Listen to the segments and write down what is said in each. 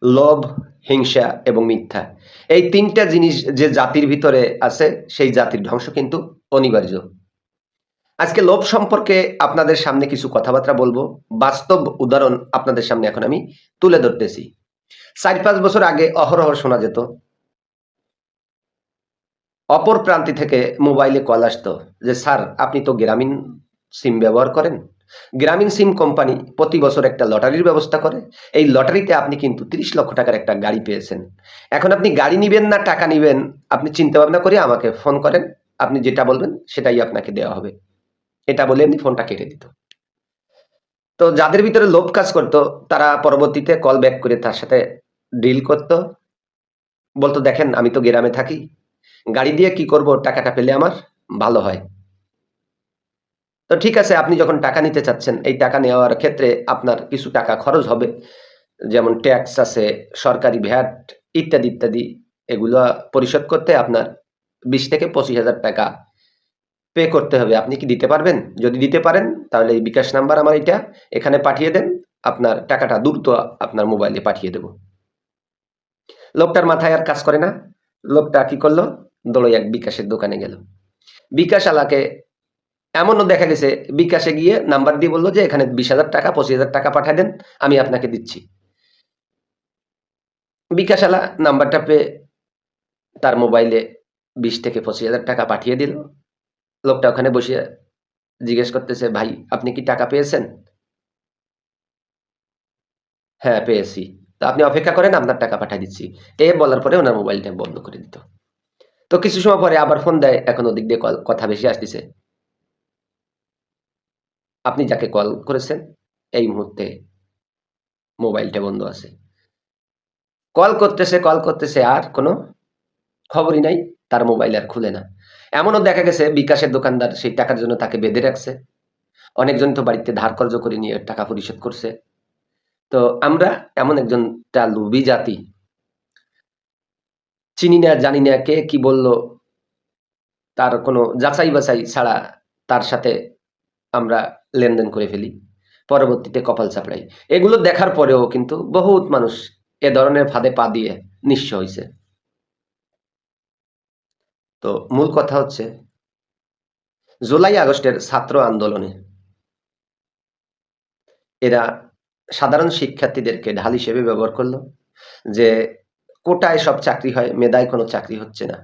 লোভ, হিংসা এবং মিথ্যা। এই ৩ টা জিনিস যে জাতির ভিতরে আছে, সেই জাতির ধ্বংস কিন্তু অনিবার্য। আজকে লোভ সম্পর্কে আপনাদের সামনে কিছু কথাবার্তা বলবো। বাস্তব উদাহরণ আপনাদের সামনে এখন আমি তুলে ধরতেছি। ৪-৫ বছর আগে অহরহ শোনা যেত, অপর প্রান্তি থেকে মোবাইলে কল আসতো যে, "স্যার আপনি তো গ্রামীণ সিম ব্যবহার করেন। গ্রামীণ সিম কোম্পানি প্রতি বছর একটা লটারির ব্যবস্থা করে। এই লটারিতে আপনি কিন্তু ৩০ লক্ষ টাকার একটা গাড়ি পেয়েছেন। এখন আপনি গাড়ি নিবেন না টাকা নিবেন, আপনি চিন্তা ভাবনা করে আমাকে ফোন করেন। আপনি যেটা বলবেন সেটাই আপনাকে দেওয়া হবে।" এটা বলে এমনি ফোনটা কেটে দিত। তো যাদের ভিতরে লোভ কাজ করত, তারা পরবর্তীতে কল ব্যাক করে তার সাথে ডিল করত। বলত, "দেখেন আমি তো গ্রামে থাকি। গাড়ি দিয়ে কি করব? টাকাটা পেলে আমার ভালো হয়।" তো ঠিক আছে, আপনি যখন টাকা নিতে চাচ্ছেন, এই টাকা নেওয়ার ক্ষেত্রে আপনার কিছু টাকা খরচ হবে। যেমন ট্যাক্স আছে, সরকারি ভ্যাট ইত্যাদি, ইত্যাদি। এগুলা পরিশোধ করতে আপনার ২০ থেকে ৳২৫,০০০ পে করতে হবে। আপনি কি দিতে পারবেন? যদি দিতে পারেন তাহলে এই বিকাশ নাম্বার আমার এইটা, এখানে পাঠিয়ে দেন। আপনার টাকাটা দ্রুত আপনার মোবাইলে পাঠিয়ে দেব। লোকটার মাথায় আর কাজ করে না। লোকটা কি করল? দৌড়ে এক বিকাশের দোকানে গেল। বিকাশ আলাকে এমনও দেখা গেছে বিকাশে গিয়ে নাম্বার দিয়ে বলল যে, "এখানে ৳২০,০০০ ৳২৫,০০০ পাঠায় দেন, আমি আপনাকে দিচ্ছি।" বিকাশ আলা নাম্বারটা পেয়ে তার মোবাইলে ২০ থেকে ৳২৫,০০০ পাঠিয়ে দিল। লোকটা ওখানে বসিয়া জিজ্ঞেস করতেছে, "ভাই আপনি কি টাকা পেয়েছেন?" "হ্যাঁ, পেয়েছি।" "তো আপনি অপেক্ষা করেন, আপনার টাকা পাঠায় দিচ্ছি।" এ বলার পরে উনার মোবাইলটা বন্ধ করে দিত। তো কিছু সময় পরে আবার ফোন দেয়, এখন ওদিক দিয়ে কথা বেশি আসতেছে। "আপনি যাকে কল করেছেন, এই মুহূর্তে মোবাইলটা বন্ধ আছে।" কল করতেছে আর কোনো খবরই নাই। তার মোবাইল আর খুলে না। এমনও দেখা গেছে বিকাশের দোকানদার সেই টাকার জন্য তাকে বেঁধে রাখছে। অনেকজন তো বাড়িতে ধার কর্জ করে নিয়ে টাকা পরিশোধ করছে। তো আমরা এমন একজনটা লোভী জাতি। চিনি না, জানি না কে কি বলল, তার কোনো যাচাই-বাছাই ছাড়া তার সাথে আমরা লেনদেন করে ফেলি। পরবর্তীতে কপাল চাপড়াই। এগুলো দেখার পরেও কিন্তু বহুত মানুষ এ ধরনের ফাঁদে পা দিয়ে নিঃস্ব হইছে। তো মূল কথা হচ্ছে জুলাই আগস্টের ছাত্র আন্দোলনে এরা সাধারণ শিক্ষার্থীদেরকে ঢাল হিসেবে ব্যবহার করল যে কোটায় সব চাকরি হয়, মেধায় কোনো চাকরি হচ্ছে না।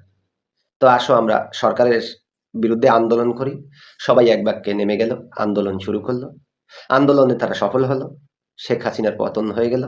তো আসো আমরা সরকারের বিরুদ্ধে আন্দোলন করি। সবাই এক বাক্যে নেমে গেল, আন্দোলন শুরু করল। আন্দোলনে তারা সফল হলো। শেখ হাসিনার পতন হয়ে গেল।